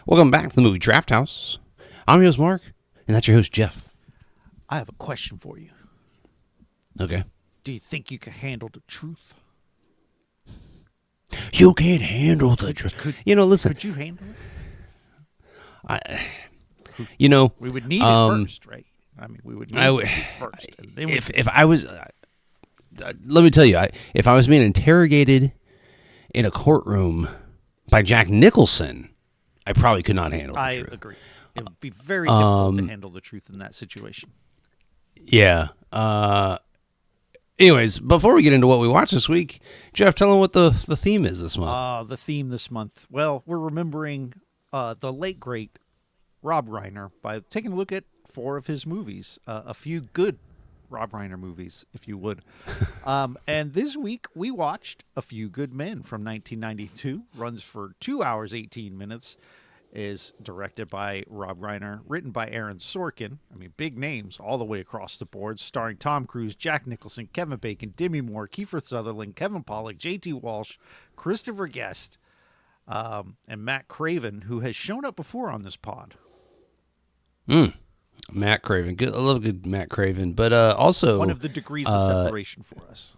Welcome back to the movie Draft House. I'm your host, Mark, and that's your host, Jeff. I have a question for you. Okay. Do you think you can handle the truth? You can't handle the truth. Listen. Could you handle it? We would need it first, right? I mean, we would need it first. And then if I was, let me tell you, if I was being interrogated in a courtroom by Jack Nicholson, I probably could not handle the truth. I agree. It would be very difficult to handle the truth in that situation. Yeah. Anyways, before we get into what we watched this week, Jeff, tell them what the theme is this month. The theme this month. Well, we're remembering the late, great Rob Reiner by taking a look at 4 of his movies. A few good Rob Reiner movies, if you would. And this week, we watched A Few Good Men from 1992. Runs for 2 hours, 18 minutes. Is directed by Rob Reiner, written by Aaron Sorkin. I mean, big names all the way across the board, starring Tom Cruise, Jack Nicholson, Kevin Bacon, Demi Moore, Kiefer Sutherland, Kevin Pollak, J.T. Walsh, Christopher Guest, and Matt Craven, who has shown up before on this pod. Matt Craven. Good, a little good Matt Craven, but also one of the degrees of separation for us.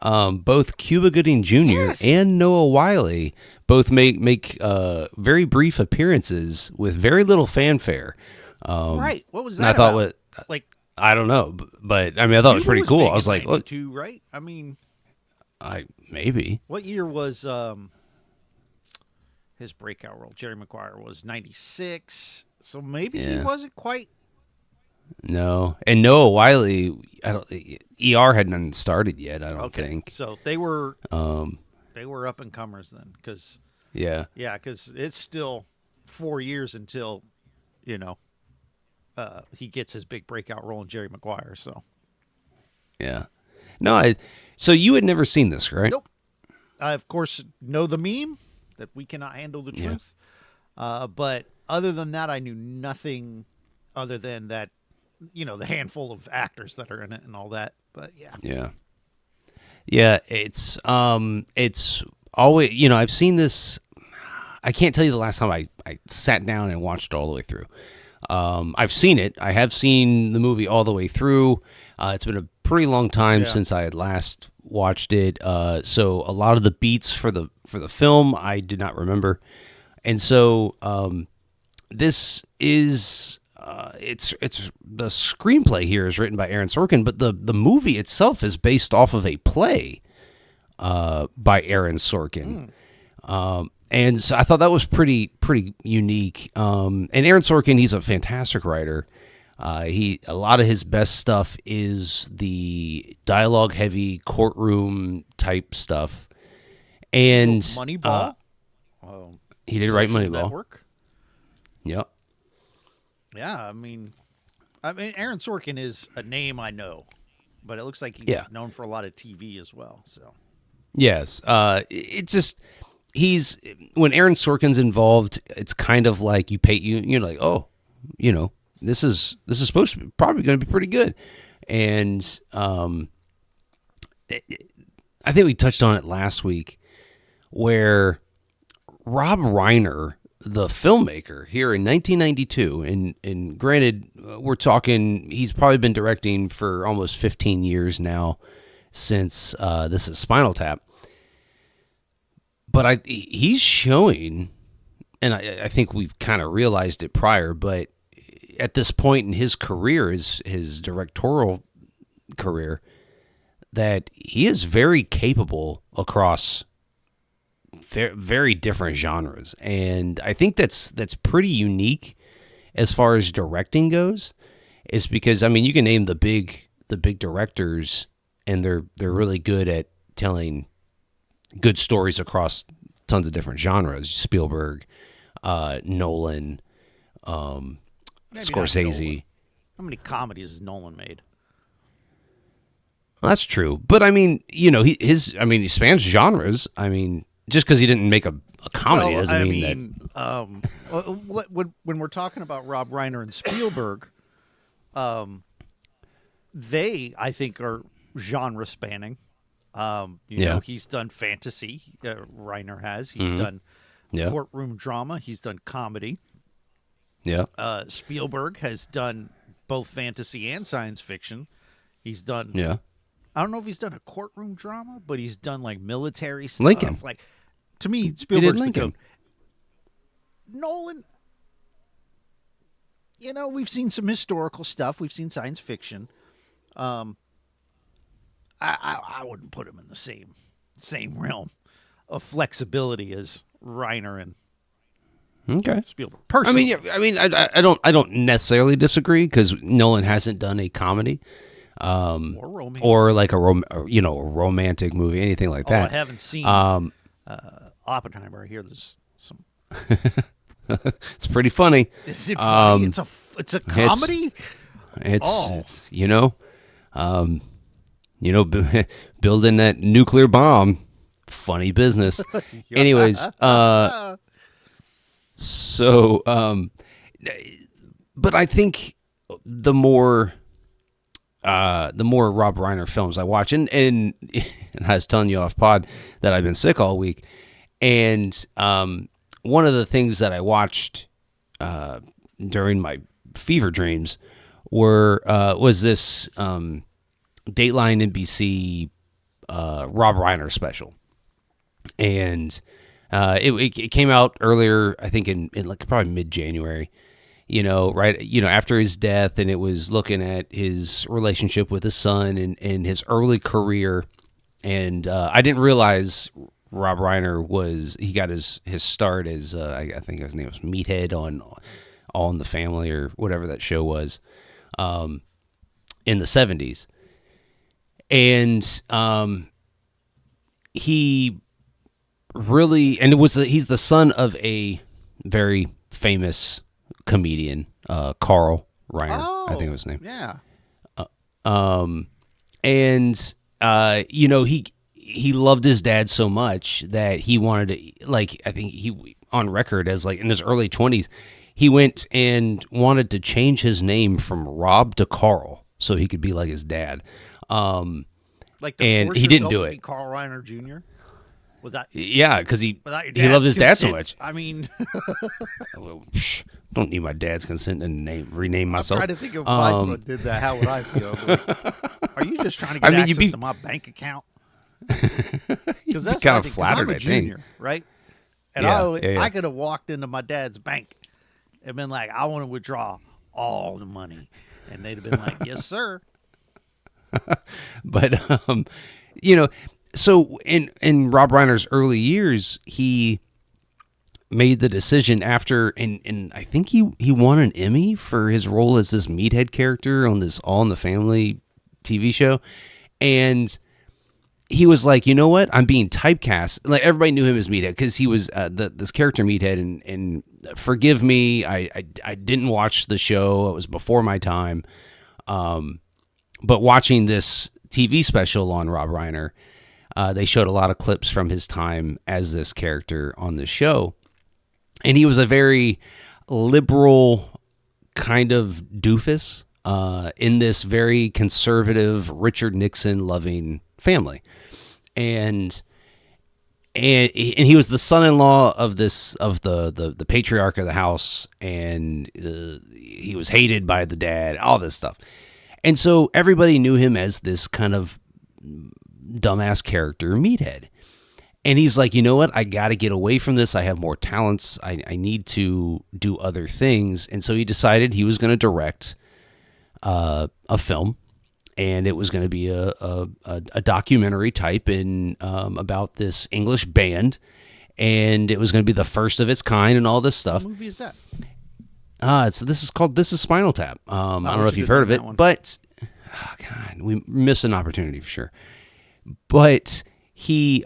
Both Cuba Gooding Jr. and Noah Wyle both make very brief appearances with very little fanfare. Right. What was that I thought like, I don't know, but I mean, I thought it was pretty cool. I was like, "What?" Right? I mean, maybe. What year was his breakout role? Jerry Maguire was 96, so maybe he wasn't quite. No, and Noah Wyle, ER hadn't started yet. I don't think so. They were up and comers then, because because it's still 4 years until he gets his big breakout role in Jerry Maguire. So so you had never seen this, right? Nope. I of course know the meme that we cannot handle the truth, but other than that, I knew nothing other than that. The handful of actors that are in it and all that, but it's always, I've seen this. I can't tell you the last time I sat down and watched it all the way through. I've seen it. I have seen the movie all the way through. It's been a pretty long time since I had last watched it. So a lot of the beats for the film I did not remember, and so this is. It's the screenplay here is written by Aaron Sorkin, but the movie itself is based off of a play by Aaron Sorkin. And so I thought that was pretty unique. And Aaron Sorkin, he's a fantastic writer. A lot of his best stuff is the dialogue heavy courtroom type stuff. And Moneyball. He did write Moneyball. Network. Yep. Yeah, I mean, Aaron Sorkin is a name I know, but it looks like he's known for a lot of TV as well. So, yes, it's just when Aaron Sorkin's involved, it's kind of like you're like, this is supposed to be probably going to be pretty good, and I think we touched on it last week, where Rob Reiner, the filmmaker, here in 1992, and granted, we're talking, he's probably been directing for almost 15 years now since this is Spinal Tap. But he's showing, and I think we've kind of realized it prior, but at this point in his career, his directorial career, that he is very capable across very different genres, and I think that's pretty unique as far as directing goes. Is because you can name the big directors, and they're really good at telling good stories across tons of different genres. Spielberg, Nolan, Scorsese. Nolan. How many comedies has Nolan made? Well, that's true, but he spans genres. Just because he didn't make a comedy doesn't mean that. When we're talking about Rob Reiner and Spielberg, they, I think, are genre spanning. He's done fantasy. Reiner has. He's done Yeah. courtroom drama. He's done comedy. Yeah. Spielberg has done both fantasy and science fiction. He's done. Yeah. I don't know if he's done a courtroom drama, but he's done like military stuff. Lincoln. Like, to me, He did Spielberg's the Lincoln. goat. Nolan, we've seen some historical stuff. We've seen science fiction. I wouldn't put him in the same realm of flexibility as Reiner and Okay. Spielberg. Personally, I don't necessarily disagree because Nolan hasn't done a comedy, or romance. or like a romantic movie, anything like I that. haven't seen Oppenheimer. I hear there's some. It's pretty funny. Is it funny? It's a comedy. It's building that nuclear bomb, funny business. Anyways, so but I think the more Rob Reiner films I watch, and I was telling you off pod that I've been sick all week, and one of the things that I watched during my fever dreams was this Dateline NBC Rob Reiner special, and it came out earlier, I think in like probably mid-January, right, after his death, and it was looking at his relationship with his son and his early career, and I didn't realize Rob Reiner he got his start as I think his name was Meathead on All in the Family or whatever that show was, in the 70s. And he really, and he's the son of a very famous comedian, Carl Reiner, I think it was his name. Yeah. And he loved his dad so much that he wanted to, like, I think he on record as like in his early 20s, he went and wanted to change his name from Rob to Carl so he could be like his dad. And he didn't do it. Carl Reiner Jr. Yeah, because he without your loved his dad so consent. much. I mean, Don't need my dad's consent to rename myself. I'm trying to think if my son did that. How would I feel? Are you just trying to get access to my bank account? Because that's kind what of I think, 'cause flattered, I'm a I think. junior, right? And Yeah. I could have walked into my dad's bank and been like, I want to withdraw all the money. And they'd have been like, yes, sir. But so in Rob Reiner's early years, he made the decision after, and I think he won an Emmy for his role as this meathead character on this All in the Family TV show, and he was like, you know what, I'm being typecast. Like, everybody knew him as Meathead because he was this character Meathead, and forgive me, I didn't watch the show. It was before my time. But watching this TV special on Rob Reiner, they showed a lot of clips from his time as this character on the show. And he was a very liberal kind of doofus in this very conservative Richard Nixon loving family. And he was the son-in-law of the patriarch of the house, and he was hated by the dad, all this stuff. And so everybody knew him as this kind of dumbass character, Meathead. And he's like, you know what? I got to get away from this. I have more talents. I need to do other things. And so he decided he was going to direct a film, and it was going to be a documentary type about this English band, and it was going to be the first of its kind and all this stuff. What movie is that? This is Spinal Tap. I don't know if you've heard of it, but God, we missed an opportunity for sure. But he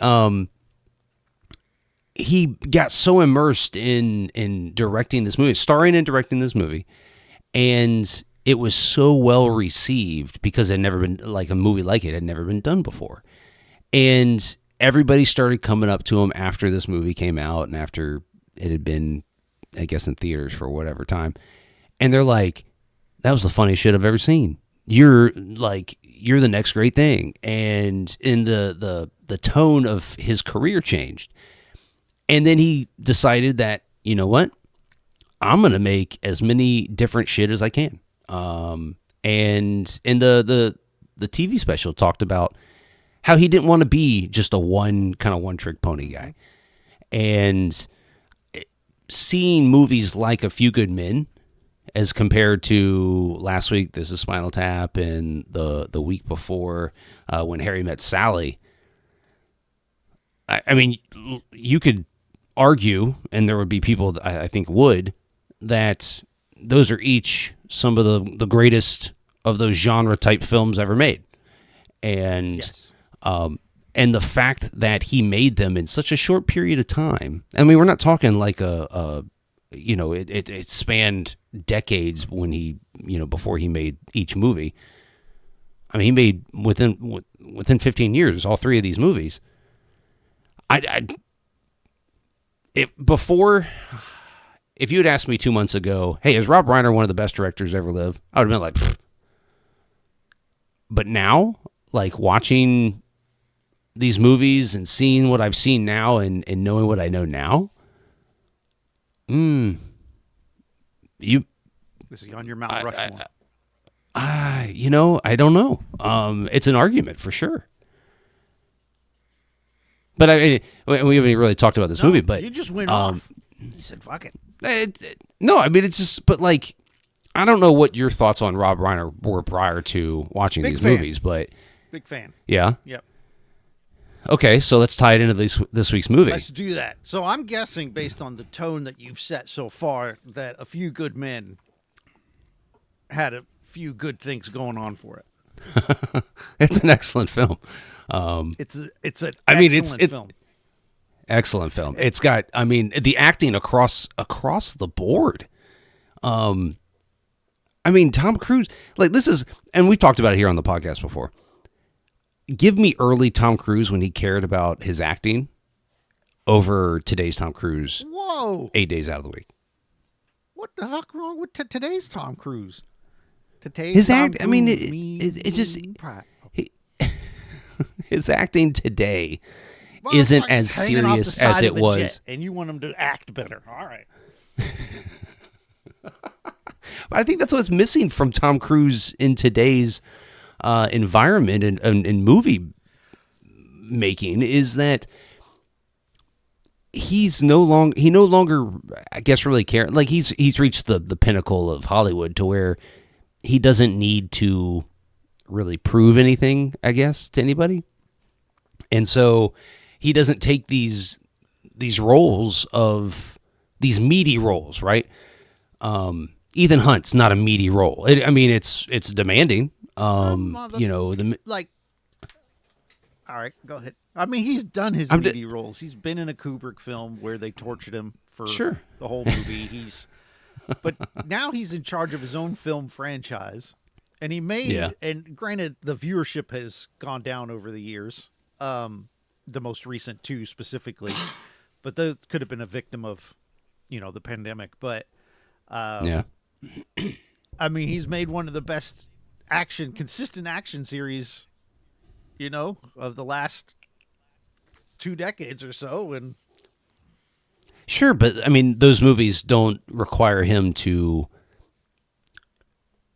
got so immersed in directing this movie, starring and directing this movie, and it was so well received because it had never been, like, a movie like it had never been done before. And everybody started coming up to him after this movie came out and after it had been, I guess, in theaters for whatever time. And they're like, that was the funniest shit I've ever seen. You're the next great thing. And in the tone of his career changed. And then he decided that, you know what? I'm going to make as many different shit as I can. And in the TV special talked about how he didn't want to be just a one trick pony guy. And seeing movies like A Few Good Men as compared to last week, This is Spinal Tap, and the week before, When Harry Met Sally. I mean, you could argue, and there would be people that I think would, that those are each some of the greatest of those genre type films ever made. And Yes. And the fact that he made them in such a short period of time. I mean, we're not talking like it spanned decades when he, before he made each movie. I mean, he made within 15 years all three of these movies. If you had asked me 2 months ago, hey, is Rob Reiner one of the best directors ever lived? I would have been like, pfft. But now, like watching these movies and seeing what I've seen now and knowing what I know now, Is he on your Mount Rushmore? I don't know. It's an argument for sure. But I mean, we haven't really talked about this movie. But you just went off. You said, "Fuck it." No, I mean it's just. But like, I don't know what your thoughts on Rob Reiner were prior to watching these movies, but big fan. Yeah. Yep. Okay, so let's tie it into this week's movie. Let's do that. So I'm guessing, based on the tone that you've set so far, that A Few Good Men had a few good things going on for it. It's an excellent film. It's an excellent film. Excellent film. It's got, I mean, the acting across the board. I mean, Tom Cruise, like this is, and we've talked about it here on the podcast before. Give me early Tom Cruise when he cared about his acting over today's Tom Cruise. Whoa. 8 days out of the week. What the fuck wrong with today's Tom Cruise? His act, I mean, it just, his acting today isn't as serious as it was. And you want him to act better. All right. I think that's what's missing from Tom Cruise in today's environment and movie making is that he no longer I guess really care, like he's reached the pinnacle of Hollywood to where he doesn't need to really prove anything, I guess, to anybody. And so he doesn't take these roles of these meaty roles, right? Ethan Hunt's not a meaty role. It's demanding. Like, all right, go ahead. I mean, he's done his meaty roles. He's been in a Kubrick film where they tortured him for the whole movie. But now he's in charge of his own film franchise, and he made. And granted, the viewership has gone down over the years. The most recent two specifically, but those could have been a victim of, the pandemic. But I mean, he's made one of the best consistent action series, of the last 2 decades or so. And sure, but I mean, those movies don't require him to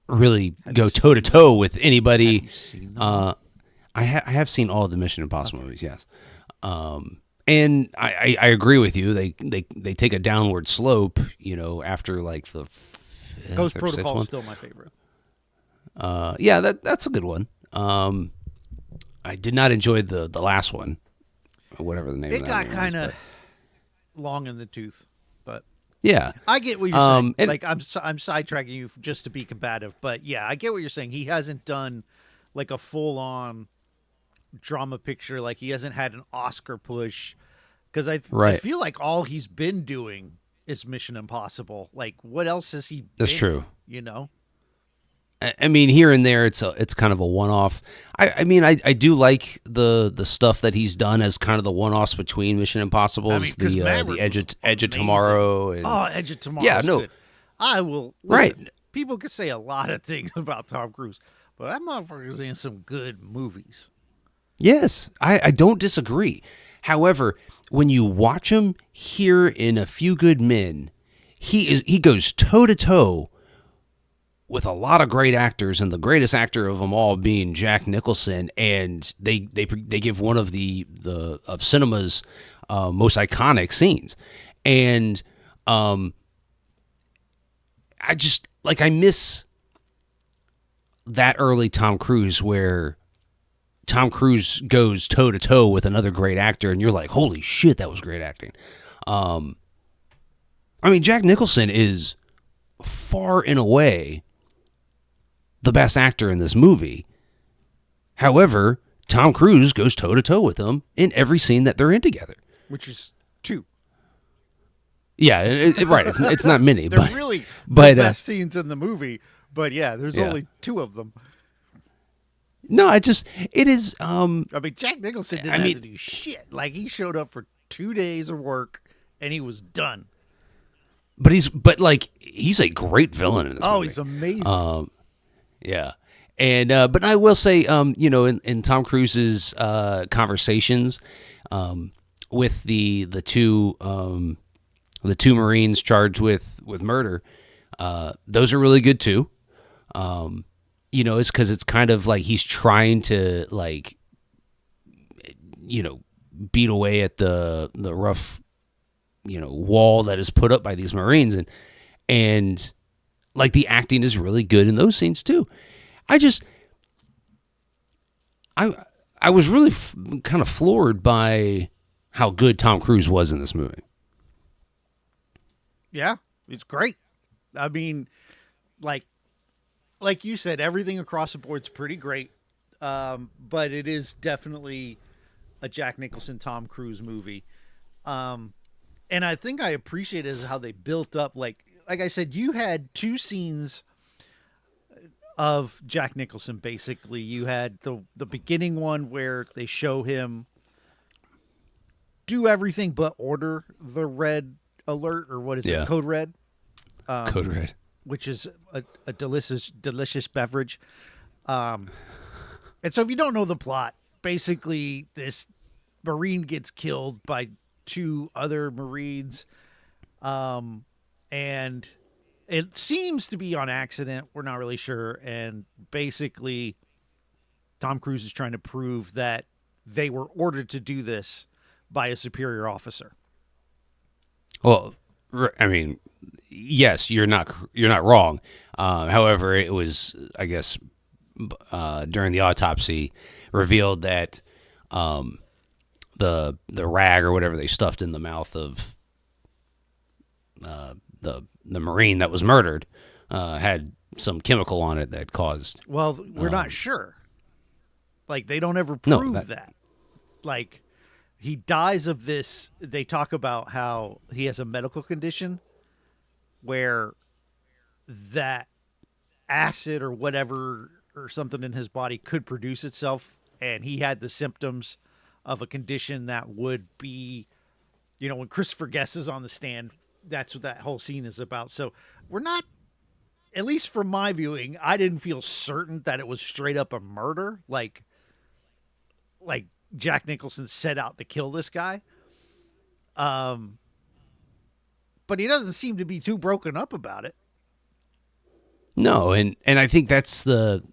really go toe to toe with anybody. Have you seen them? I have seen all of the Mission Impossible movies, yes. And I agree with you. They take a downward slope, after like the Ghost Protocol is still my favorite. That's a good one. I did not enjoy the last one, or whatever the name. It got kind of long in the tooth, but yeah, I get what you're saying. Like I'm sidetracking you just to be combative, but yeah, I get what you're saying. He hasn't done like a full on drama picture. Like he hasn't had an Oscar push, because I feel like all he's been doing is Mission Impossible. Like what else has he? That's true. I mean, here and there, it's kind of a one-off. I mean, I do like the stuff that he's done as kind of the one-offs between Mission Impossibles, the Edge of Tomorrow. And, Edge of Tomorrow. Yeah, no, good. I will. Listen, people can say a lot of things about Tom Cruise, but that motherfucker's in some good movies. Yes, I don't disagree. However, when you watch him here in A Few Good Men, he goes toe to toe with a lot of great actors, and the greatest actor of them all being Jack Nicholson, and they give one of the of cinema's most iconic scenes, and I just like I miss that early Tom Cruise where Tom Cruise goes toe to toe with another great actor, and you're like, holy shit, that was great acting. I mean, Jack Nicholson is far and away the best actor in this movie. However, Tom Cruise goes toe to toe with him in every scene that they're in together, which is 2. Yeah, right. It's not many. They're but, really but, the best scenes in the movie. But yeah, there's only 2 of them. No, it is. I mean, Jack Nicholson didn't have to do shit. Like, he showed up for 2 days of work and he was done. But he's a great villain in this movie. Oh, he's amazing. Yeah. And but I will say, in Tom Cruise's conversations with the two Marines charged with murder, those are really good too. It's because it's kind of like he's trying to beat away at the rough wall that is put up by these Marines, and like the acting is really good in those scenes too. I was really kind of floored by how good Tom Cruise was in this movie. Yeah, it's great. I mean, like you said, everything across the board's pretty great. But it is definitely a Jack Nicholson, Tom Cruise movie. And I think I appreciate is how they built up. Like I said, you had 2 scenes of Jack Nicholson. Basically, you had the beginning one where they show him do everything but order the red alert, or what is it, code red? Code red, which is a delicious beverage. And so if you don't know the plot, basically this Marine gets killed by 2 other Marines, and it seems to be on accident. We're not really sure. And basically, Tom Cruise is trying to prove that they were ordered to do this by a superior officer. Well, I mean, yes, you're not wrong. However, it was, I guess, during the autopsy, revealed that the rag or whatever they stuffed in the mouth of the Marine that was murdered had some chemical on it that caused. Well, we're not sure. Like, they don't ever prove that. Like, he dies of this. They talk about how he has a medical condition where that acid or whatever or something in his body could produce itself, and he had the symptoms of a condition that would be, when Christopher Guest is on the stand, that's what that whole scene is about. So we're not, at least from my viewing, I didn't feel certain that it was straight up a murder, like Jack Nicholson set out to kill this guy. But he doesn't seem to be too broken up about it. No, and I think that's the,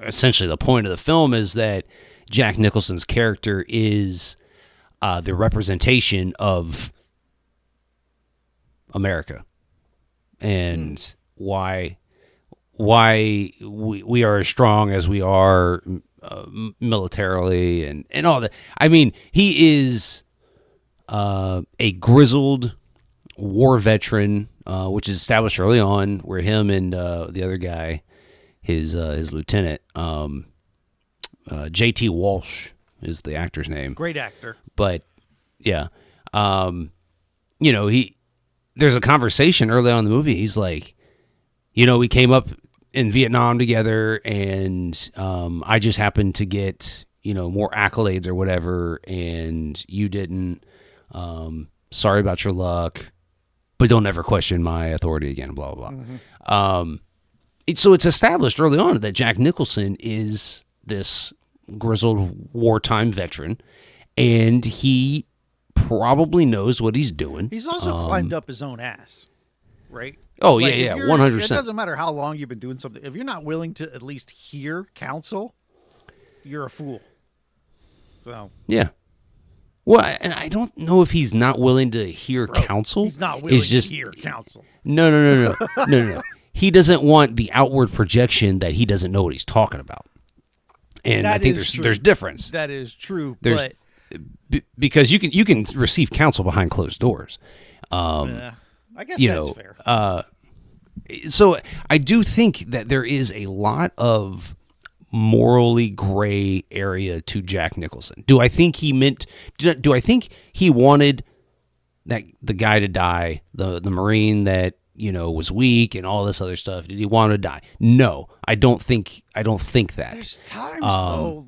essentially the point of the film is that Jack Nicholson's character is the representation of America and why we are as strong as we are militarily and all that. I mean, he is a grizzled war veteran, which is established early on, where him and the other guy, his lieutenant, J.T. Walsh is the actor's name. Great actor. But yeah, there's a conversation early on in the movie. He's like, we came up in Vietnam together, and I just happened to get, more accolades or whatever, and you didn't. Sorry about your luck, but don't ever question my authority again, blah, blah, blah. Mm-hmm. So it's established early on that Jack Nicholson is this grizzled wartime veteran, and he probably knows what he's doing. He's also climbed up his own ass, right? Oh, Like, yeah, if 100%. It doesn't matter how long you've been doing something. If you're not willing to at least hear counsel, you're a fool. So Yeah. Well, and I don't know if he's not willing to hear counsel. he's not willing It's just, to hear counsel. No. He doesn't want the outward projection that he doesn't know what he's talking about. And I think there's difference. That is true. There's but because you can receive counsel behind closed doors. I guess you that's know, fair. So I do think that there is a lot of morally gray area to Jack Nicholson. Do I think he wanted that the guy to die, the Marine that, was weak and all this other stuff? Did he want to die? No, I don't think that. There's times though,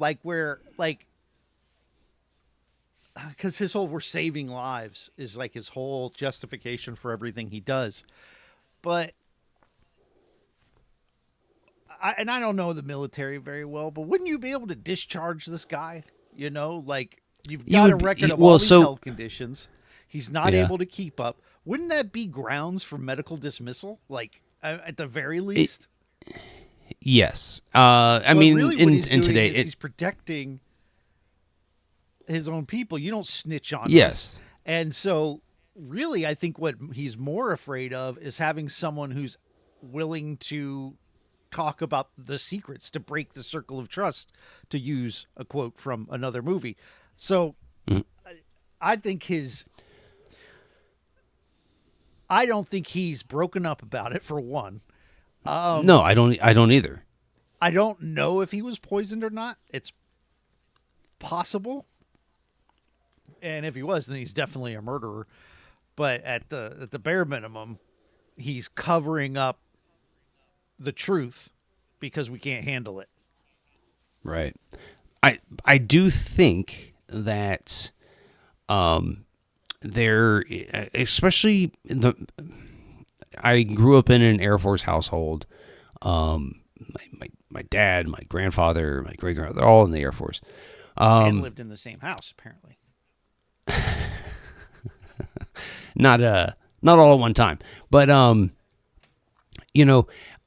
because his whole "we're saving lives" is like his whole justification for everything he does. But I don't know the military very well, but wouldn't you be able to discharge this guy? You've got a record of all these health conditions. He's not able to keep up. Wouldn't that be grounds for medical dismissal? Like, at the very least? Yes. I mean, really in today, he's protecting his own people. You don't snitch on yes. us. And so, really, I think what he's more afraid of is having someone who's willing to talk about the secrets, to break the circle of trust, to use a quote from another movie. So, I don't think he's broken up about it, for one. No, I don't either. I don't know if he was poisoned or not. It's possible. And if he was, then he's definitely a murderer. But at the bare minimum, he's covering up the truth because we can't handle it. Right. I do think that there, especially I grew up in an Air Force household. My dad, my grandfather, my great grandfather, they're all in the Air Force. And lived in the same house, apparently. Not all at one time, but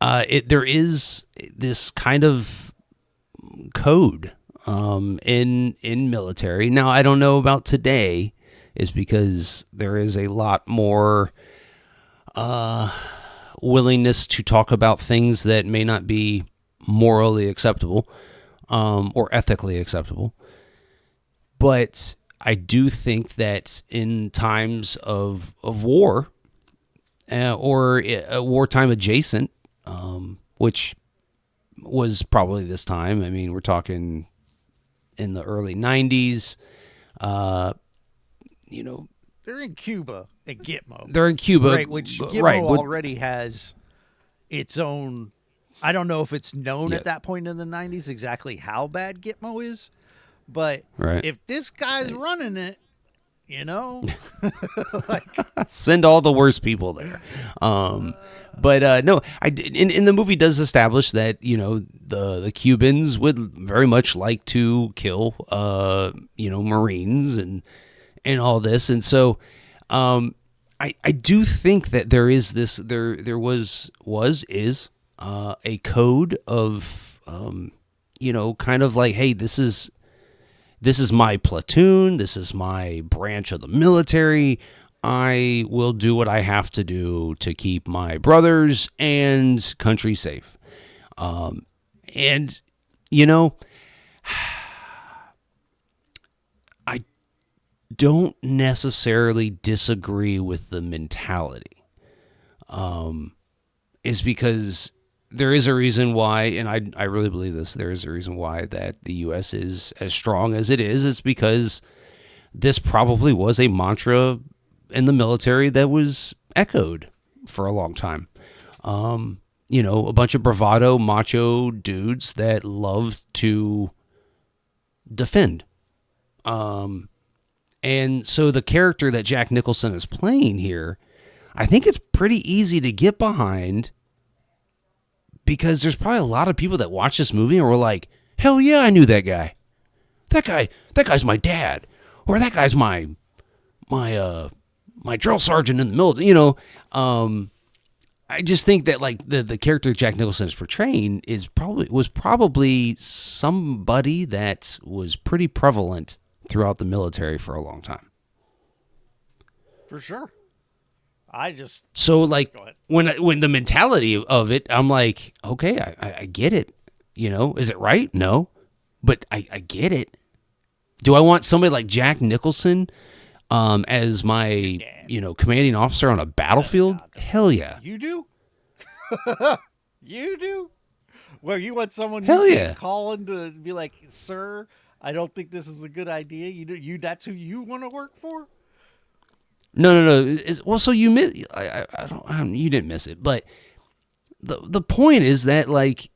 there is this kind of code in military. Now, I don't know about today, is because there is a lot more willingness to talk about things that may not be morally acceptable or ethically acceptable. But I do think that in times of war or a wartime adjacent, which was probably this time. I mean, we're talking in the early 90s. They're in Cuba at Gitmo. They're in Cuba. Right, which Gitmo already has its own... I don't know if it's known at that point in the 90s exactly how bad Gitmo is, but if this guy's running it, send all the worst people there. But no, in the movie does establish that the Cubans would very much like to kill Marines and all this, and so I do think that there is this there was a code of kind of like, hey, this is my platoon, this is my branch of the military. I will do what I have to do to keep my brothers and country safe. And I don't necessarily disagree with the mentality. Is because there is a reason why, and I really believe this, there is a reason why that the U.S. is as strong as it is. It's because this probably was a mantra in the military that was echoed for a long time. A bunch of bravado, macho dudes that love to defend. And so the character that Jack Nicholson is playing here, I think it's pretty easy to get behind, because there's probably a lot of people that watch this movie and were like, hell yeah, I knew that guy. that guy's my dad, or that guy's my drill sergeant in the military. I just think that like the character Jack Nicholson is portraying was probably somebody that was pretty prevalent throughout the military for a long time. For sure. So like when the mentality of it, I'm like, okay, I get it. Is it right? No, but I get it. Do I want somebody like Jack Nicholson as my commanding officer on a battlefield? Hell yeah. You do? You do? Well, you want someone Hell you yeah. can call in to be like, sir, I don't think this is a good idea. You that's who you want to work for? No. Well, so you miss. You didn't miss it, but the point is that like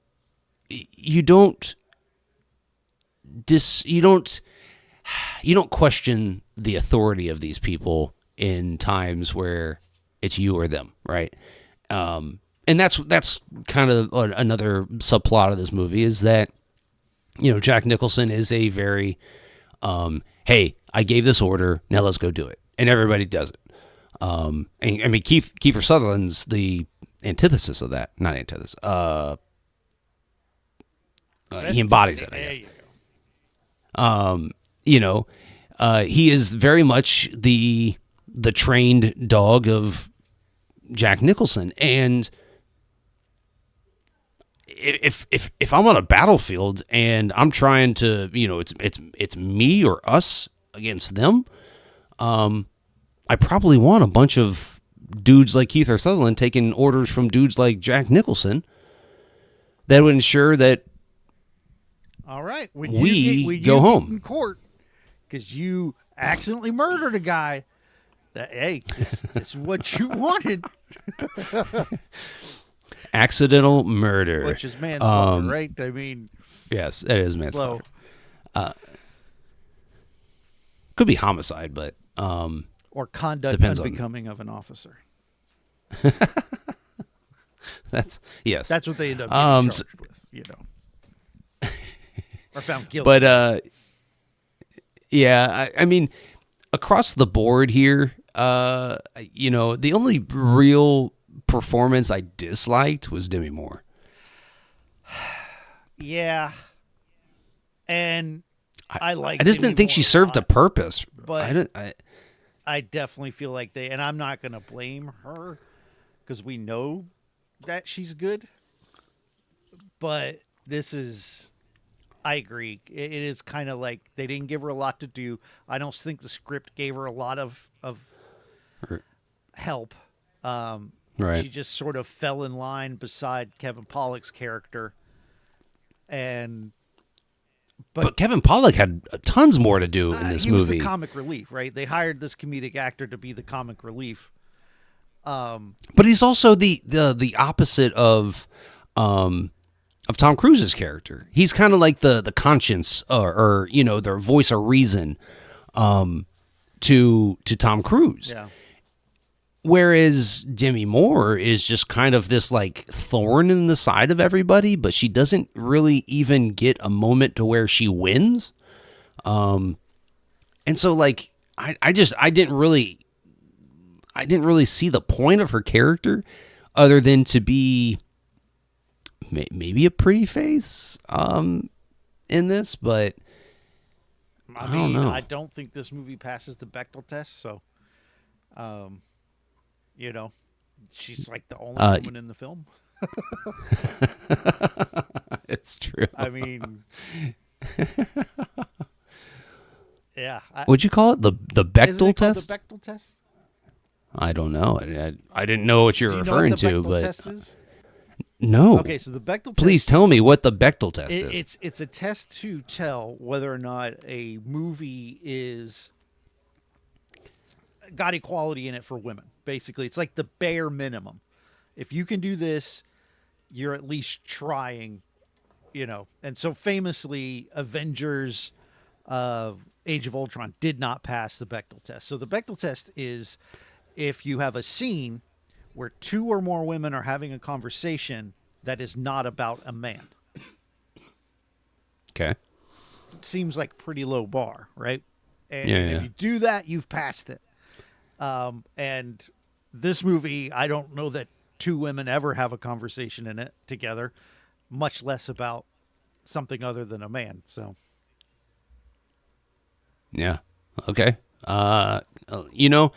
you don't question the authority of these people in times where it's you or them, right? And that's kind of another subplot of this movie is that Jack Nicholson is a very hey, I gave this order, now let's go do it, and everybody does it. And I mean Kiefer Sutherland's the antithesis of that, not antithesis. He embodies it, I guess. He is very much the trained dog of Jack Nicholson, and if I'm on a battlefield and I'm trying to, it's me or us against them, I probably want a bunch of dudes like Kiefer Sutherland taking orders from dudes like Jack Nicholson that would ensure that all right, when we you go home in court because you accidentally murdered a guy. Hey, this is what you wanted. Accidental murder, which is manslaughter, right? I mean, yes, it is manslaughter. Could be homicide, but or conduct depends unbecoming of an officer. That's what they end up getting charged with, or found guilty. But I mean, across the board here, the only real performance I disliked was Demi Moore. Yeah, and I just didn't think she served a purpose. But I definitely feel like and I'm not going to blame her because we know that she's good. But I agree. It is kind of like they didn't give her a lot to do. I don't think the script gave her a lot of help. Right. She just sort of fell in line beside Kevin Pollak's character. But Kevin Pollak had tons more to do in this movie. He was the comic relief, right? They hired this comedic actor to be the comic relief. But he's also the opposite of Tom Cruise's character. He's kind of like the conscience or the voice of reason to Tom Cruise. Yeah. Whereas Demi Moore is just kind of this like thorn in the side of everybody, but she doesn't really even get a moment to where she wins. And so like I didn't really see the point of her character other than to be maybe a pretty face in this, but I don't know. I don't think this movie passes the Bechdel test, so she's like the only woman in the film. It's true. I mean, yeah. What'd you call it? The Bechdel test? The Bechdel test? I don't know. I didn't know what you're referring to, but test is? No. Okay, so the Bechdel test. Please tell me what the Bechdel test is. It's a test to tell whether or not a movie is got equality in it for women. Basically, it's like the bare minimum. If you can do this, you're at least trying, And so famously, Avengers Age of Ultron did not pass the Bechdel test. So the Bechdel test is if you have a scene where two or more women are having a conversation that is not about a man. Okay. seems like a pretty low bar, right? And Yeah, if yeah. you do that, you've passed it. And this movie, I don't know that two women ever have a conversation in it together, much less about something other than a man. So, Yeah. Okay. You know,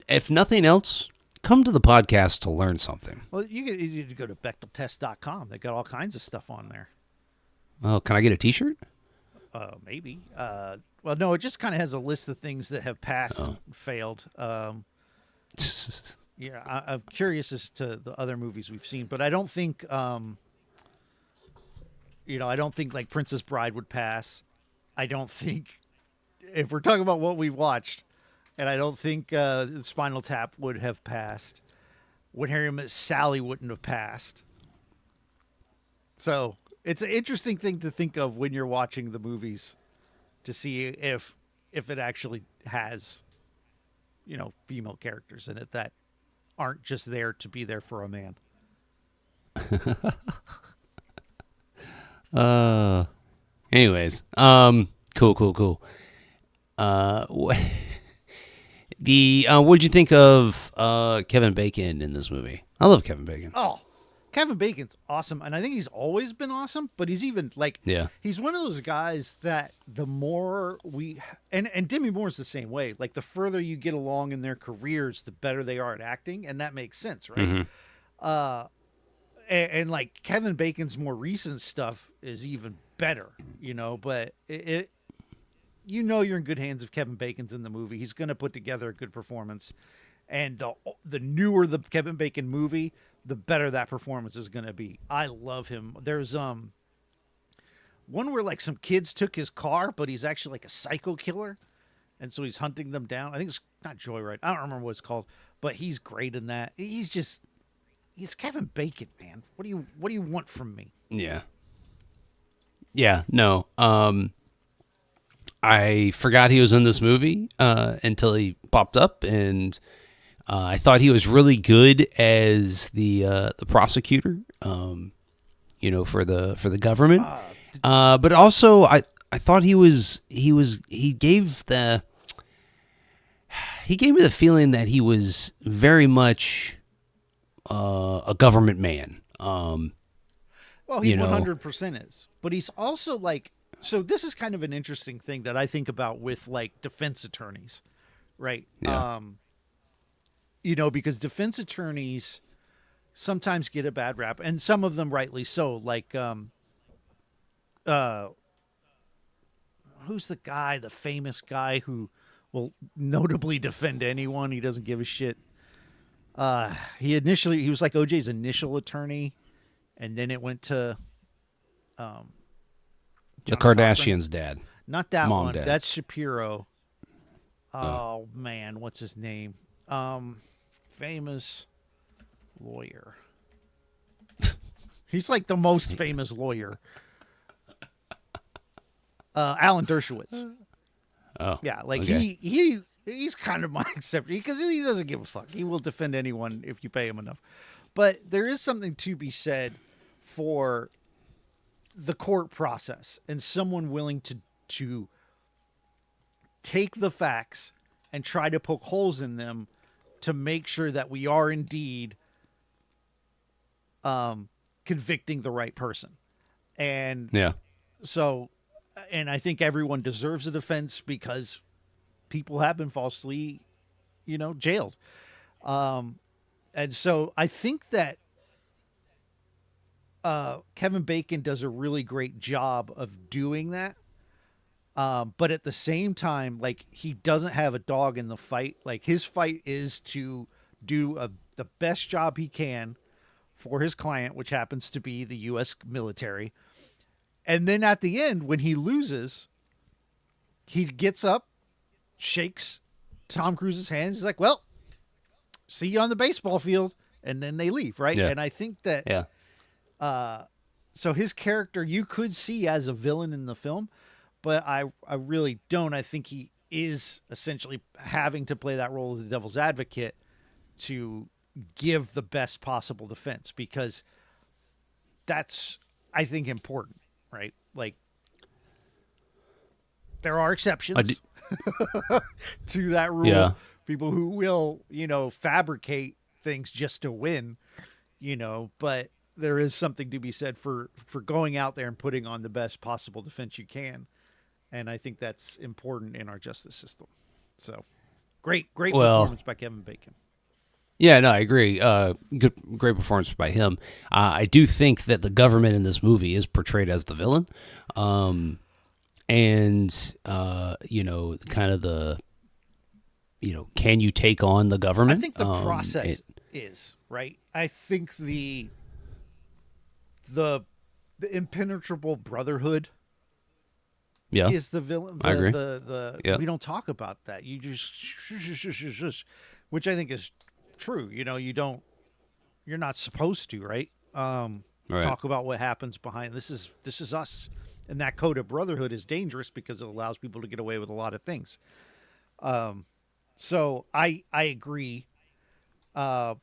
if nothing else, come to the podcast to learn something. well, you could go to BechtelTest.com. They got all kinds of stuff on there. Oh, can I get a T-shirt? Maybe. Well, no, it just kind of has a list of things that have passed and failed. Yeah, I'm curious as to the other movies we've seen, but I don't think, I don't think like Princess Bride would pass. I don't think, if we're talking about what we've watched, and I don't think Spinal Tap would have passed. When Harry Met Sally wouldn't have passed. So it's an interesting thing to think of when you're watching the movies to see if it actually has, female characters in it that aren't just there to be there for a man. Anyways, cool. Uh, wh- what'd you think of Kevin Bacon in this movie? I love Kevin Bacon. Oh, Kevin Bacon's awesome, and I think he's always been awesome. But he's even Yeah. he's one of those guys that the more we and Demi Moore's the same way. Like the further you get along in their careers, the better they are at acting, and that makes sense, right? Mm-hmm. And like Kevin Bacon's more recent stuff is even better, But you're in good hands if Kevin Bacon's in the movie. He's going to put together a good performance, and the newer the Kevin Bacon movie, the better that performance is going to be. I love him. There's one where like some kids took his car, but he's actually like a psycho killer, and so he's hunting them down. I think it's not Joyride. I don't remember what it's called, but he's great in that. He's Kevin Bacon, man. What do you want from me? Yeah. Yeah. No. I forgot he was in this movie until he popped up, and I thought he was really good as the prosecutor. For the government. But also I thought he gave me the feeling that he was very much a government man. Well, he 100% is. But he's also like, so this is kind of an interesting thing that I think about with like defense attorneys, right? Yeah. Because defense attorneys sometimes get a bad rap, and some of them rightly so. Like, who's the famous guy who will notably defend anyone? He doesn't give a shit. He was like OJ's initial attorney, and then it went to The John Kardashians' dad. Not that Mom, one. dad. That's Shapiro. Oh man, what's his name? Famous lawyer. He's like the most famous lawyer. Alan Dershowitz. Oh. Yeah, like okay. he's kind of my exception because he doesn't give a fuck. He will defend anyone if you pay him enough. But there is something to be said for the court process and someone willing to take the facts and try to poke holes in them to make sure that we are indeed convicting the right person. And Yeah. so, and I think everyone deserves a defense because people have been falsely, jailed. And so I think that Kevin Bacon does a really great job of doing that. But at the same time, like he doesn't have a dog in the fight. Like his fight is to do the best job he can for his client, which happens to be the U.S. military. And then at the end, when he loses, he gets up, shakes Tom Cruise's hand. He's like, "Well, see you on the baseball field," and then they leave, right? Yeah. And I think that, Yeah. so his character you could see as a villain in the film, but I really don't. I think he is essentially having to play that role of the devil's advocate to give the best possible defense because that's, I think, important, right? Like, There are I exceptions do, to that rule. yeah. People who will, fabricate things just to win, but there is something to be said for going out there and putting on the best possible defense you can. And I think that's important in our justice system. So, great Well, performance by Kevin Bacon. yeah, no, I agree. Great performance by him. I do think that the government in this movie is portrayed as the villain, and kind of the can you take on the I government? think the process is right. I think the impenetrable brotherhood Yeah, is the villain. I agree. Yeah, We don't talk about that. You just which I think is true. You're not supposed to, right? right. Talk about what happens behind this is us. And that code of brotherhood is dangerous because it allows people to get away with a lot of things. So I agree. I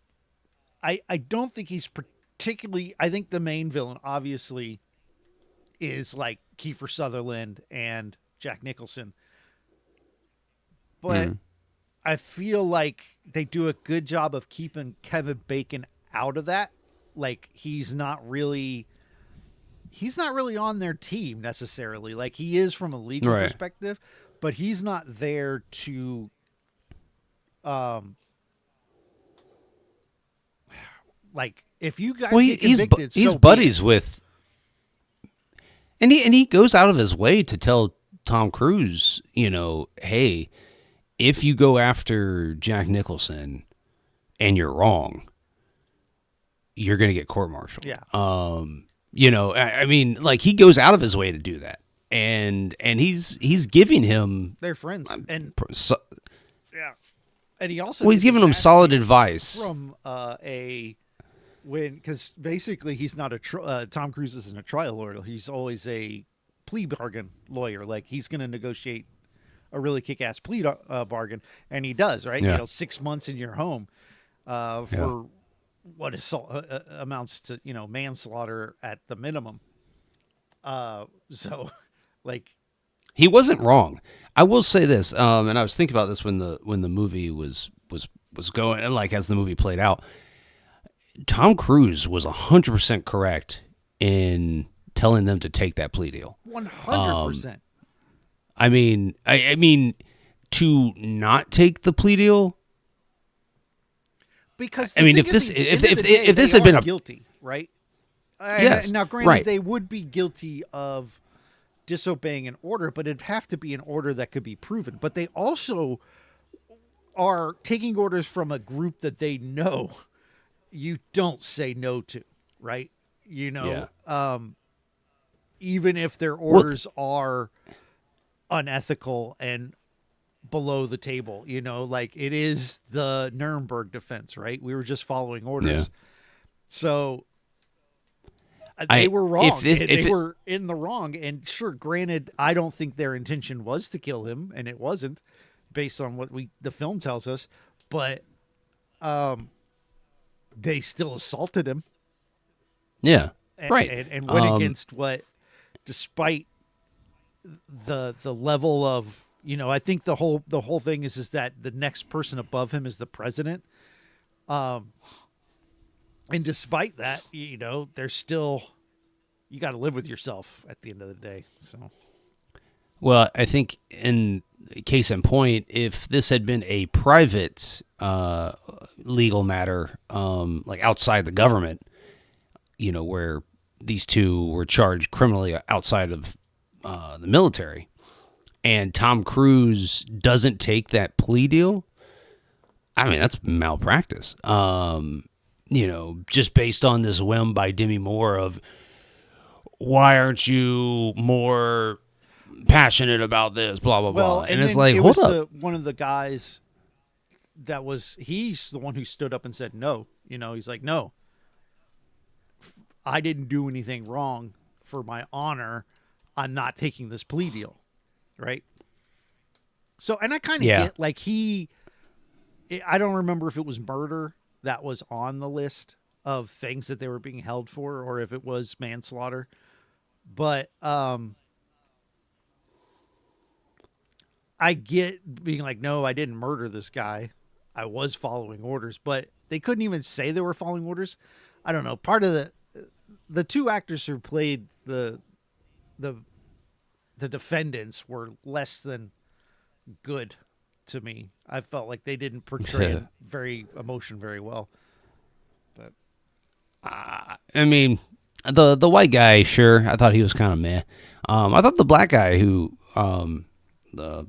don't think he's particularly. I think the main villain obviously is like Kiefer Sutherland and Jack Nicholson, but I feel like they do a good job of keeping Kevin Bacon out of that. Like he's not really on their team necessarily. Like he is from a legal Right. perspective, but he's not there to like if you guys Well, get convicted, he's so be buddies it. with, and he goes out of his way to tell Tom Cruise, hey, if you go after Jack Nicholson and you're wrong, you're going to get court-martialed. Yeah. I mean, like he goes out of his way to do that, and he's giving him, They're friends, and yeah, and he also he's gets giving him solid advice. from because basically he's not Tom Cruise isn't a trial lawyer. He's always a plea bargain lawyer. Like he's going to negotiate a really kick-ass plea bargain, and he does, right? Yeah. 6 months in your home for what amounts to manslaughter at the minimum. So like He wasn't wrong. I will say this, and I was thinking about this when the movie was going, and like as the movie played out, Tom Cruise was 100% correct in telling them to take that plea deal. 100%. I mean, to not take the plea deal. Because I mean, if this had been guilty, right? Yes, Now, granted, right. they would be guilty of disobeying an order, but it'd have to be an order that could be proven. But they also are taking orders from a group that they know you don't say no to, right? Even if their orders are unethical and below the table, like it is the Nuremberg defense, right? We were just following orders. Yeah. So they were wrong. If they were in the wrong. And sure, granted, I don't think their intention was to kill him, and it wasn't based on what the film tells us, but they still assaulted him. Yeah. And, right. And went against what, despite the level of, I think the whole thing is that the next person above him is the president. And despite that, there's still, you got to live with yourself at the end of the day. So, well, I think in case in point, if this had been a private legal matter, like outside the government, where these two were charged criminally outside of the military, and Tom Cruise doesn't take that plea deal, I mean, that's malpractice. Just based on this whim by Demi Moore of, why aren't you more passionate about this, blah, blah, blah. And it's like, hold up. One of the guys he's the one who stood up and said no. He's like, no, I didn't do anything wrong. For my honor, I'm not taking this plea deal. Right? So, and I kind of get, like, I don't remember if it was murder that was on the list of things that they were being held for, or if it was manslaughter. But I get being like, no, I didn't murder this guy. I was following orders, but they couldn't even say they were following orders. I don't know. Part of the two actors who played the the defendants were less than good to me. I felt like they didn't portray emotion very well. But I mean, the white guy, sure. I thought he was kind of meh. I thought the black guy who the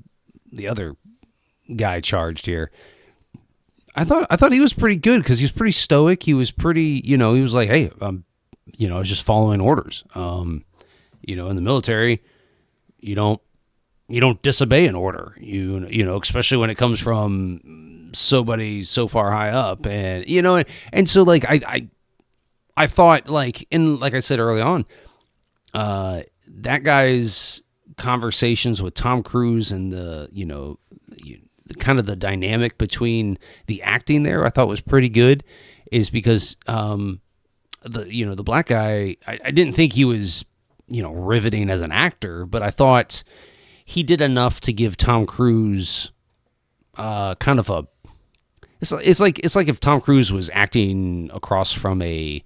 other guy charged here, I thought he was pretty good because he was pretty stoic. He was pretty, he was like, hey, I was just following orders. In the military, you don't disobey an order. Especially when it comes from somebody so far high up, and so like I thought like I said early on, that guy's conversations with Tom Cruise and the kind of the dynamic between the acting there, I thought was pretty good, is because the black guy, I didn't think he was riveting as an actor, but I thought he did enough to give Tom Cruise kind of a. It's like if Tom Cruise was acting across from a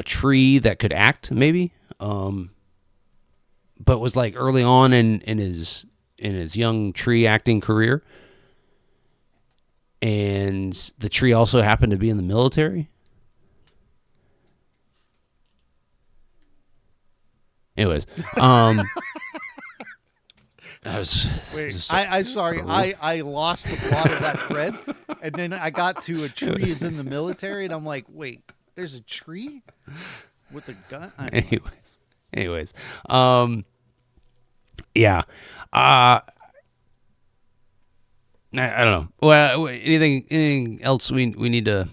tree that could act, maybe, but was like early on in his young tree acting career, and the tree also happened to be in the military. Anyways, I'm sorry. I lost the plot of that thread, and then I got to a tree is in the military, and I'm like, wait, there's a tree with a gun. Anyways, yeah. I don't know. Well, anything else we need to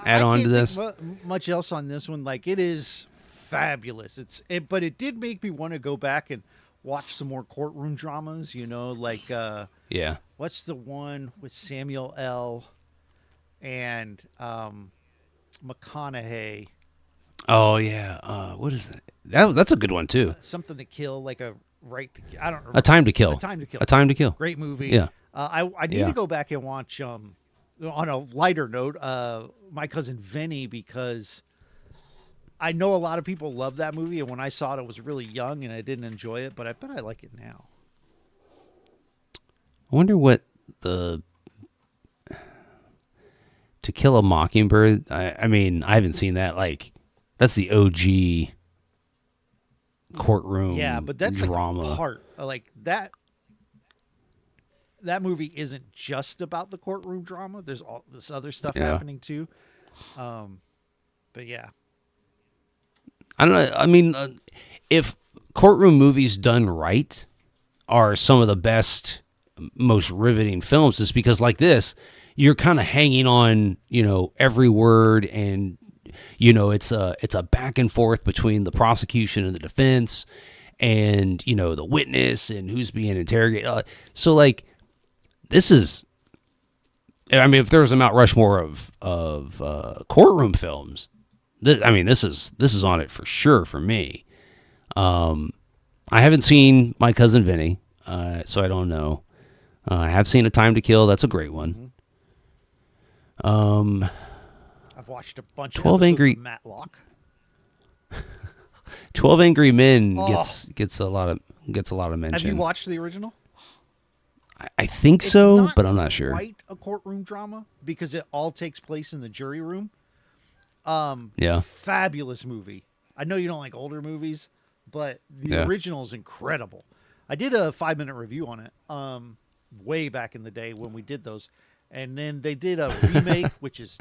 add on to this? Much else on this one. Like, it is fabulous. But it did make me want to go back and watch some more courtroom dramas. Like yeah. What's the one with Samuel L. and McConaughey? Oh yeah. What is that? That's a good one too. Something to Kill, like a right to. I don't remember. A Time to Kill. A Time to Kill. A Time to Kill. Great movie. Yeah. I need to go back and watch. On a lighter note, My Cousin Vinny, because I know a lot of people love that movie, and when I saw it, I was really young and I didn't enjoy it, but I bet I like it now. I wonder what the To Kill a Mockingbird. I mean, I haven't seen that. Like, that's the OG courtroom. Yeah, but that's drama. Like a part like that. That movie isn't just about the courtroom drama. There's all this other stuff happening too. But yeah. I don't know. I mean, if courtroom movies done right are some of the best, most riveting films, it's because like this, you're kind of hanging on, every word, and it's a back and forth between the prosecution and the defense, and the witness and who's being interrogated. So like, this is. I mean, if there was a Mount Rushmore of courtroom films. This is on it for sure for me. I haven't seen My Cousin Vinny, so I don't know. I have seen A Time to Kill. That's a great one. I've watched a bunch 12 of Angry of Matlock. 12 Angry Men gets a lot of mention. Have you watched the original? I think so, but I'm not sure. It's quite a courtroom drama because it all takes place in the jury room. Yeah. Fabulous movie. I know you don't like older movies, but the original is incredible. I did a 5-minute review on it way back in the day when we did those. And then they did a remake, which is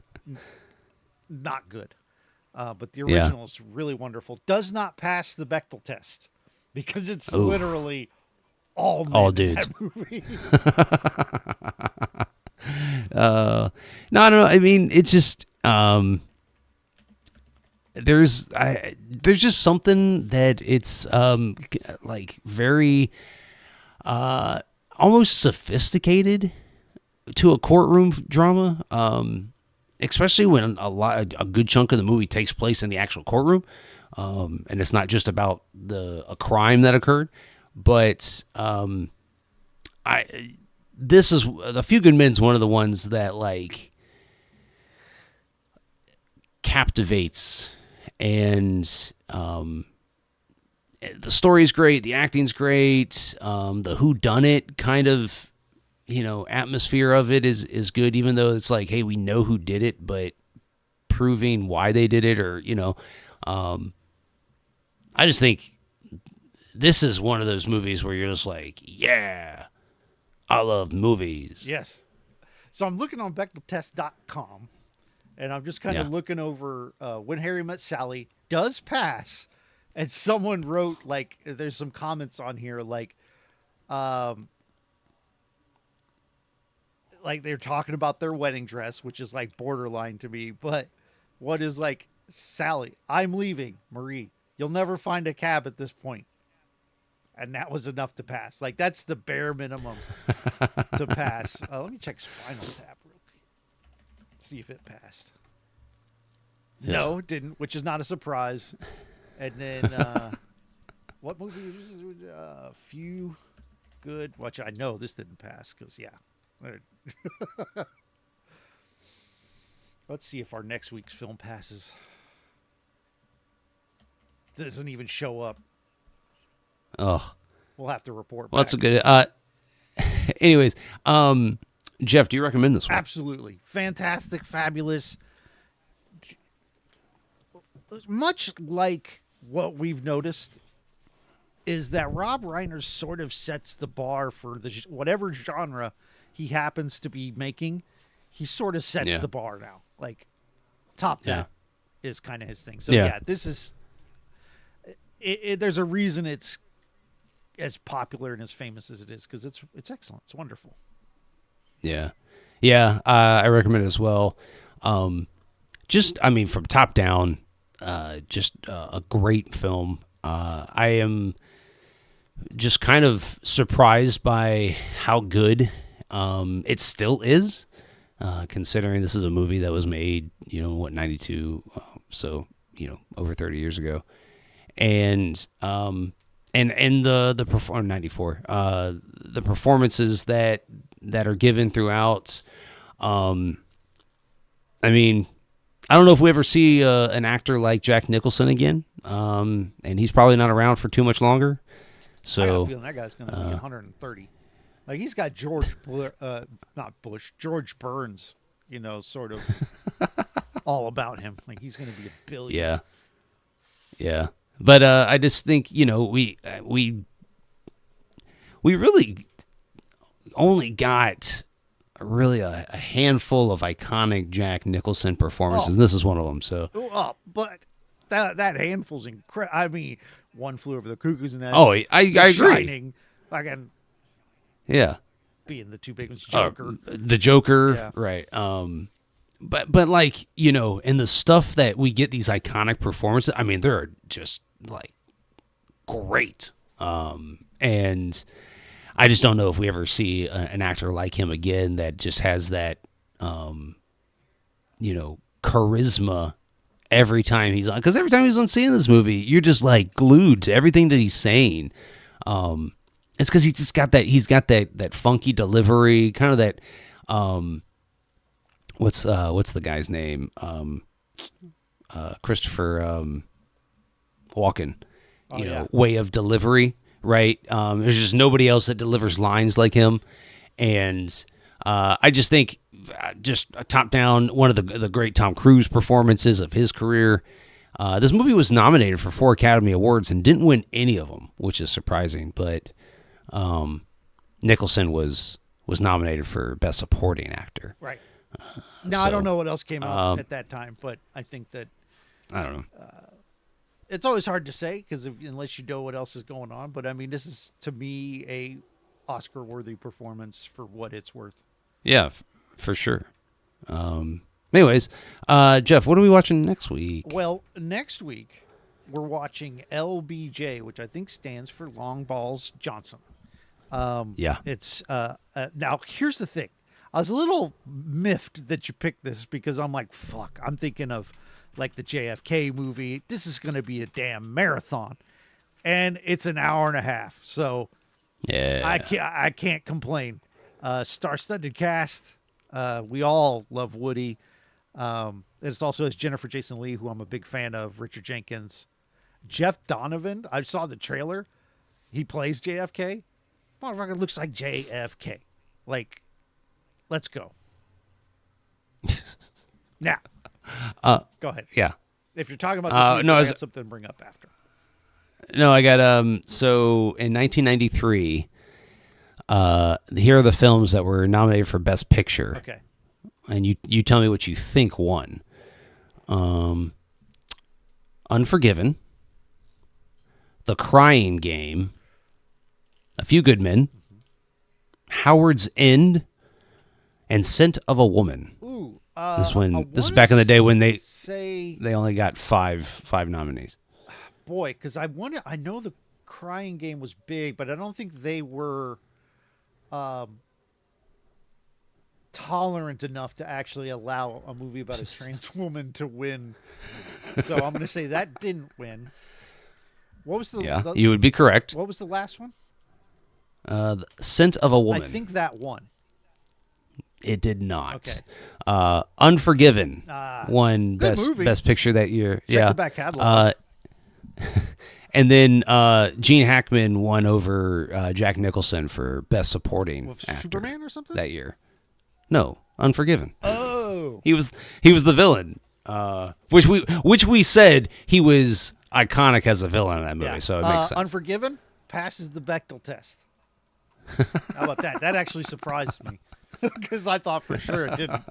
not good. But the original is really wonderful. Does not pass the Bechdel test because it's literally all dudes. In that movie. No, I don't know. I mean, it's just there's just something that it's like very almost sophisticated to a courtroom drama, especially when a good chunk of the movie takes place in the actual courtroom, and it's not just about a crime that occurred, but this is A Few Good Men's one of the ones that like captivates, and the story's great, the acting's great, the whodunit kind of atmosphere of it is good, even though it's like, hey, we know who did it, but proving why they did it, or I just think this is one of those movies where you're just like, yeah, I love movies. Yes. So I'm looking on BechdelTest.com, and I'm just kind of looking over When Harry Met Sally does pass, and someone wrote, like, there's some comments on here, like they're talking about their wedding dress, which is like borderline to me, but what is like, Sally, I'm leaving, Marie, you'll never find a cab at this point. And that was enough to pass. Like, that's the bare minimum to pass. Let me check Spinal Tap real quick. See if it passed. Yeah. No, it didn't, which is not a surprise. And then, what movie was this? A Few Good. Which I know this didn't pass because, yeah. Let's see if our next week's film passes. Doesn't even show up. Oh, we'll have to report back. Well, that's a good. Anyways, Jeff, do you recommend this one? Absolutely, fantastic, fabulous. Much like what we've noticed is that Rob Reiner sort of sets the bar for whatever genre he happens to be making. He sort of sets the bar now. Like, top that is kind of his thing. So this is. There's a reason it's as popular and as famous as it is, because it's excellent. It's wonderful. Yeah. I recommend it as well. From top down, just a great film. I am just kind of surprised by how good it still is, considering this is a movie that was made, 92, so over 30 years ago, and the 94, the performances that are given throughout. I don't know if we ever see an actor like Jack Nicholson again, and he's probably not around for too much longer. So I got a feeling that guy's going to be 130. Like, he's got George Burns, sort of all about him. Like, he's going to be a billion. Yeah. But I just think, we really only got really a handful of iconic Jack Nicholson performances, and this is one of them. So, but that handful's incredible. One Flew Over the Cuckoo's Nest. Oh, I agree. Shining, being the two big ones. Joker, the Joker, right? But like, in the stuff that we get, these iconic performances, they're just like great. And I just don't know if we ever see an actor like him again that just has that, charisma every time he's on. Because every time he's on scene in this movie, you're just like glued to everything that he's saying. It's because he's got that funky delivery, kind of that. What's the guy's name? Christopher Walken. Way of delivery, right? There's just nobody else that delivers lines like him, and I just think, just a top down, one of the great Tom Cruise performances of his career. This movie was nominated for 4 Academy Awards and didn't win any of them, which is surprising. But Nicholson was nominated for Best Supporting Actor. Right. Now, I don't know what else came out at that time, but I think that I don't know. It's always hard to say unless you know what else is going on. But this is, to me, a Oscar-worthy performance for what it's worth. Yeah, for sure. Anyways, Jeff, what are we watching next week? Well, next week we're watching LBJ, which I think stands for Long Balls Johnson. It's now here's the thing. I was a little miffed that you picked this because I'm like, fuck, I'm thinking of like the JFK movie. This is going to be a damn marathon. and it's an hour and a half. So Yeah. I can't complain. Star-studded cast. We all love Woody. It's also has Jennifer Jason Leigh, who I'm a big fan of. Richard Jenkins, Jeff Donovan. I saw the trailer. He plays JFK. Motherfucker looks like JFK. Like, let's go. Now, go ahead. Yeah. If you're talking about this movie, no, I got something to bring up after. No, I got so in 1993, here are the films that were nominated for Best Picture. Okay. And you tell me what you think won. Unforgiven, The Crying Game, A Few Good Men, Howard's End, and Scent of a Woman. Ooh, this is back in the day when they say only got five nominees. boy, because I know the Crying Game was big, but I don't think they were tolerant enough to actually allow a movie about a trans woman to win. So I'm going to say that didn't win. What was the you would be correct. What was the last one? Scent of a Woman. I think that won. It did not. Okay. Unforgiven won movie. best picture that year. Check the back catalog. And then Gene Hackman won over Jack Nicholson for Best Supporting Actor. Superman or something? That year. No, Unforgiven. Oh. He was the villain. Which we said he was iconic as a villain in that movie, so it makes sense. Unforgiven passes the Bechdel test. How about that? That actually surprised me because I thought for sure it didn't.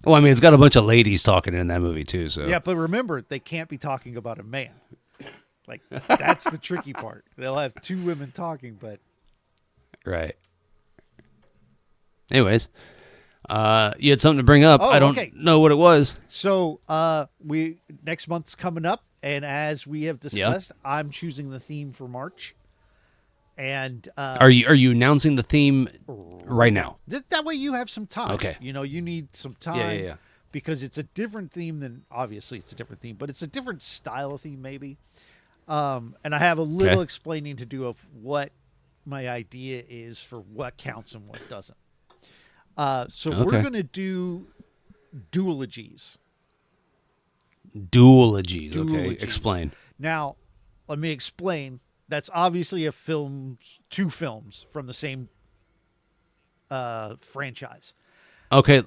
Well, I mean, it's got a bunch of ladies talking in that movie too. So yeah, but remember, they can't be talking about a man. Like that's the tricky part. They'll have two women talking, but right. Anyways, you had something to bring up. I don't know what it was. So we next month's coming up, and as we have discussed, I'm choosing the theme for March. And are you announcing the theme right now? That way you have some time. Okay. You know, you need some time. Yeah. Because it's a different theme than obviously it's a different theme, but it's a different style of theme maybe. And I have a little explaining to do of what my idea is for what counts and what doesn't. So we're going to do duologies. Duologies. Okay, explain. Now, let me explain. That's obviously two films from the same franchise. Okay,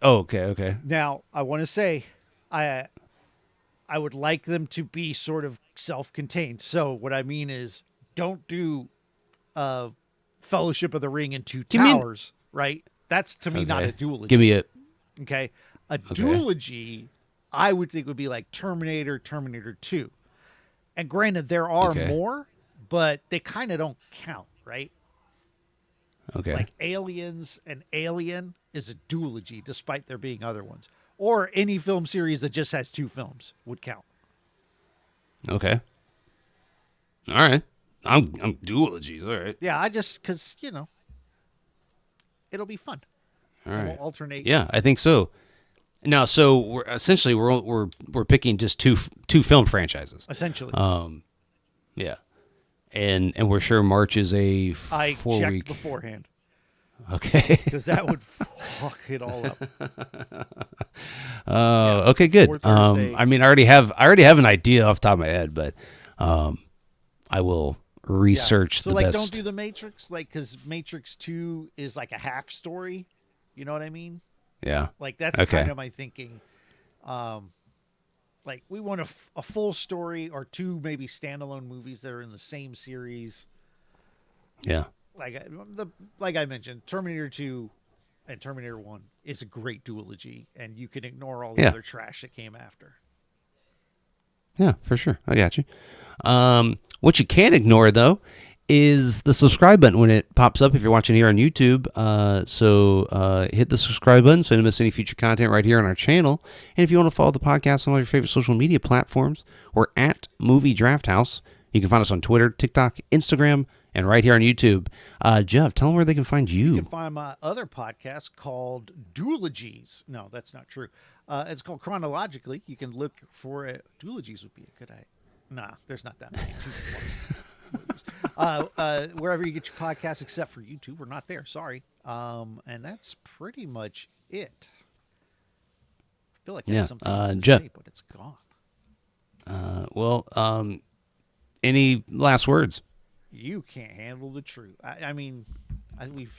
okay. Now, I want to say, I would like them to be sort of self-contained. So what I mean is, don't do Fellowship of the Ring and Two Towers, right? That's to me not a duology. Give me a duology. I would think would be like Terminator, Terminator 2. And granted, there are more, but they kind of don't count, right? Okay. Like Aliens and Alien is a duology, despite there being other ones. Or any film series that just has two films would count. Okay. All right. I'm duologies. All right. Yeah, because it'll be fun. All right. We'll alternate. Yeah, I think so. Now, so we're picking just two film franchises. Essentially. Yeah. And we're sure March is a 4 I checked week beforehand. Okay. Because that would fuck it all up. Okay, good. I mean, I already have an idea off the top of my head, but I will research the best. So, don't do the Matrix, because Matrix 2 is like a half story. You know what I mean? Yeah. That's kind of my thinking. We want a full story or two maybe standalone movies that are in the same series. Yeah. Like I mentioned, Terminator 2 and Terminator 1 is a great duology, and you can ignore all the other trash that came after. Yeah, for sure. I got you. What you can't ignore, though, is the subscribe button when it pops up if you're watching here on YouTube. So hit the subscribe button so you don't miss any future content right here on our channel. And if you want to follow the podcast on all your favorite social media platforms, we're at Movie Draft House. You can find us on Twitter, TikTok, Instagram, and right here on YouTube. Jeff, tell them where they can find you. You can find my other podcast called Duologies. No, that's not true. It's called Chronologically. You can look for it. Duologies would be a good idea. Nah, there's not that many. Wherever you get your podcasts, except for YouTube, we're not there. Sorry. And that's pretty much it. I feel like I have something else to say, but it's gone. Any last words? You can't handle the truth. I mean, we've